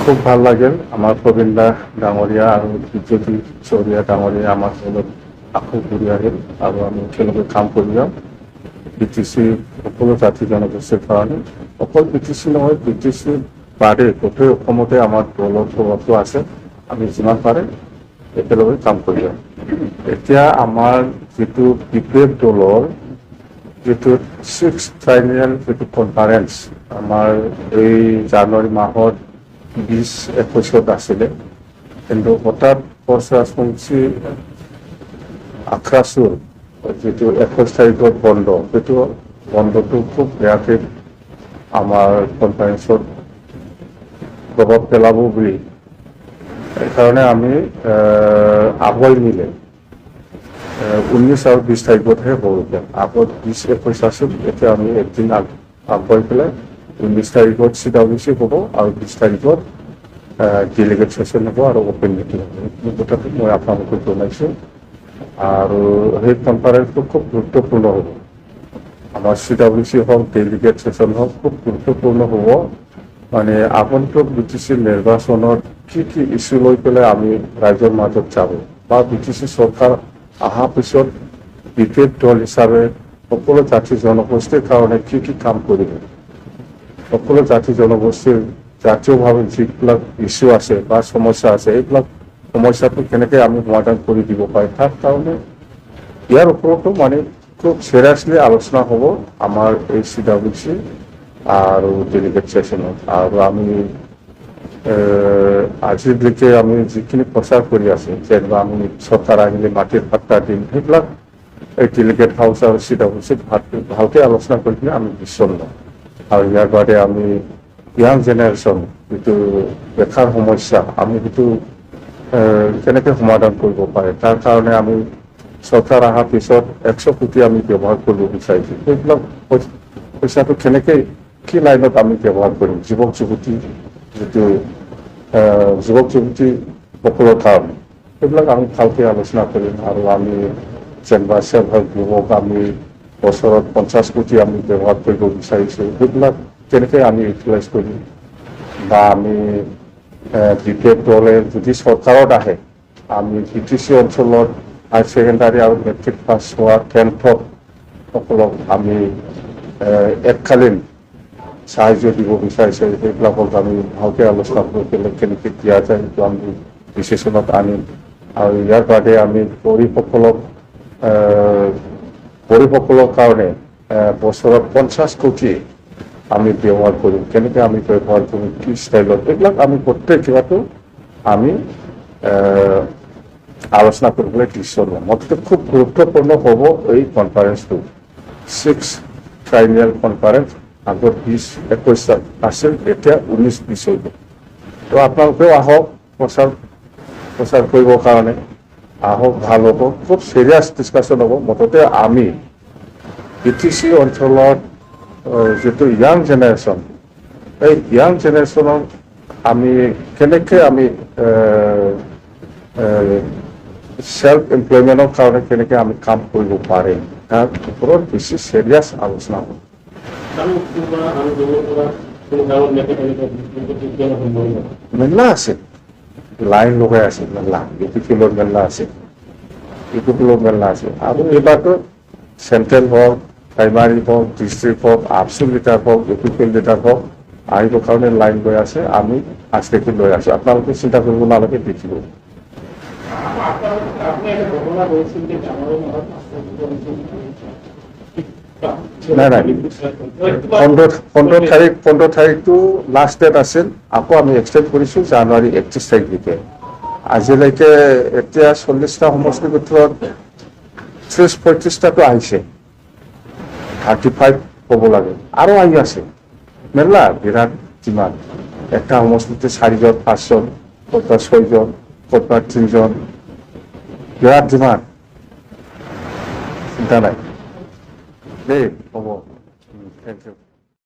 খুব ভাল লাগিল আমাৰ প্ৰবীণ দা ডাঙৰীয়া আৰু বিজ্যোতি চৌধুৰীয়া ডাঙৰীয়া আমাৰ লগত আকৌ ঘূৰি আহিল আৰু আমি একেলগে কাম কৰি যাম BTC সকলো জাতি জনগোষ্ঠীৰ কাৰণে। অকল BTC নহয়, BTC বাদে গোটেই অসমতে আমাৰ দলৰ প্ৰভাৱটো আছে। আমি যিমান পাৰে একেলগে কাম কৰি যাম। এতিয়া আমাৰ যিটো বিপ্লৱ দলৰ যিটো 6th ট্ৰাইনিয়েল যিটো কনফাৰেন্স আমাৰ এই জানুৱাৰী মাহত 20-21 আছিলে, কিন্তু হঠাৎ ৰাজবংশী আখৰাচুৰ যিটো 21 তাৰিখত বন্ধ, সেইটো বন্ধটো খুব বেয়াকৈ আমাৰ কনফাৰেন্সত প্ৰভাৱ পেলাব বুলি সেইকাৰণে আমি আগুৱাই নিলে 19 আৰু 20 তাৰিখতহে হ'বগৈ। আগত 20-21 আছিল, এতিয়া আমি একদিন আগুৱাই পেলাই 19 তাৰিখত CWC হ'ব আৰু 20 তাৰিখত ডেলিগেট সেশ্যন হ'ব আৰু অপেন মিটিং হ'ব। এই কথাটো মই আপোনালোকক জনাইছোঁ আৰু সেই কনফাৰেন্সটো খুব গুৰুত্বপূৰ্ণ হ'ব। আমাৰ CWC হওক, ডেলিগেট সেশ্যন হওক, খুব গুৰুত্বপূৰ্ণ হ'ব। মানে আগন্তুক BTC নিৰ্বাচনত কি কি ইছ্যু লৈ পেলাই আমি ৰাইজৰ মাজত যাব বা BTC চৰকাৰ অহাৰ পিছত বিপেড দল হিচাপে সকলো জাতি জনগোষ্ঠীৰ কাৰণে কি কি কাম কৰিব, সকলো জাতি জনগোষ্ঠীৰ জাতীয়ভাৱে যিবিলাক ইছ্যু আছে বা সমস্যা আছে, এইবিলাক সমস্যাটো কেনেকৈ আমি সমাধান কৰি দিব পাৰিম, তাৰ কাৰণে ইয়াৰ ওপৰতো মানে খুব চিৰিয়াছলি আলোচনা হ'ব আমাৰ এই CWC আৰু ডেলিগেট সেশ্যনত। আৰু আমি আজিলৈকে আমি যিখিনি প্ৰচাৰ কৰি আছোঁ, যেনিবা আমি চৰকাৰ আহিলে মাটিৰ পাট্টা দিম, সেইবিলাক এই ডেলিগেট হাউচ আৰু CWCত ভালকৈ আলোচনা কৰি কিনে আমি ডিচিশ্যন লওঁ। আৰু ইয়াৰ বাদে আমি ইয়াং জেনেৰেশ্যন যিটো বেকাৰ সমস্যা, আমি সেইটো কেনেকৈ সমাধান কৰিব পাৰে, তাৰ কাৰণে আমি চৰকাৰ অহাৰ পিছত 100 কোটি আমি ব্যৱহাৰ কৰিব বিচাৰিছোঁ। সেইবিলাক পইচাটো কেনেকৈ কি লাইনত আমি ব্যৱহাৰ কৰিম, যুৱক যুৱতী সকলৰ কাৰণে, সেইবিলাক আমি ভালকৈ আলোচনা কৰিম। আৰু আমি যেনিবা চেল্ফ হেল্প গ্ৰুপক আমি বছৰত 50 কোটি আমি ব্যৱহাৰ কৰিব বিচাৰিছোঁ, সেইবিলাক কেনেকৈ আমি ইউটিলাইজ কৰিম। বা আমি বিপেড দলে যদি চৰকাৰত আহে, আমি BTC অঞ্চলত হায়াৰ ছেকেণ্ডাৰী আৰু মেট্ৰিক পাছ হোৱা 10th সকলক আমি এককালীন সাহায্য দিব বিচাৰিছে, সেইবিলাকক আমি ভালকৈ আলোচনা কৰি পেলাই কেনেকৈ দিয়া যায় সেইটো আমি ডিচিশ্যনত আনিম। আৰু ইয়াৰ বাদে আমি গৰীবসকলৰ কাৰণে বছৰত 50 কোটি আমি ব্যৱহাৰ কৰিম, কেনেকৈ আমি ব্যৱহাৰ কৰিম, কি ষ্টাইলত, এইবিলাক আমি প্ৰত্যেক কিবাটো আমি আলোচনা কৰিবলৈ ডিচিশ্যন ল'ম। মুঠতে খুব গুৰুত্বপূৰ্ণ হ'ব এই কনফাৰেন্সটো, 6th ট্ৰাইনিয়েল কনফাৰেন্স। আগত 20-21 আছিল, এতিয়া 19-20 হৈ গ'ল। তো আপোনালোকেও আহক প্ৰচাৰ কৰিবৰ কাৰণে, আহক, ভাল হ'ব, খুব চিৰিয়াছ ডিছকাশ্যন হ'ব। মুঠতে আমি BTC অঞ্চলত যিটো ইয়াং জেনেৰেশ্যন, এই ইয়াং জেনেৰেশ্যনক আমি কেনেকৈ আমি সেল্ফ এমপ্লয়মেণ্টৰ কাৰণে কেনেকৈ আমি কাম কৰিব পাৰিম, তাৰ ওপৰত বেছি চিৰিয়াছ আলোচনা হ'ব। মেলা আছে, লাইন লগাই আছে, মেলা ইউপিপিএলৰ মেলা আছে, মেলা আছে। আৰু এইবাৰতো চেণ্ট্ৰেল হওক, প্ৰাইমাৰী হওক, ডিষ্ট্ৰিক্ট হওক, আপচু লিডাৰ হওক, ইউপিপিএল লিডাৰ হওক, আহিবৰ কাৰণে লাইন লৈ আছে। আমি আজকেকি লৈ আছোঁ, আপোনালোকে চিন্তা কৰিব নালাগে, দেখিব। নাই 15 তাৰিখটো লাষ্ট ডেট আছিল, আকৌ আমি এক্সটেণ্ড কৰিছোঁ জানুৱাৰী 31 তাৰিখলৈকে। আজিলৈকে এতিয়া 40টা সমষ্টিৰ ভিতৰত 30-35টাটো আহিছে, 35 হ'ব লাগে, আৰু আহি আছে মেলা বিৰাট যিমান। একটা সমষ্টিতে 4জন 5জন, ক'ৰবাত 6জন, ক'ৰবাত 3জন, বিৰাট যিমান, চিন্তা নাই দেই, হ'ব। Thank U.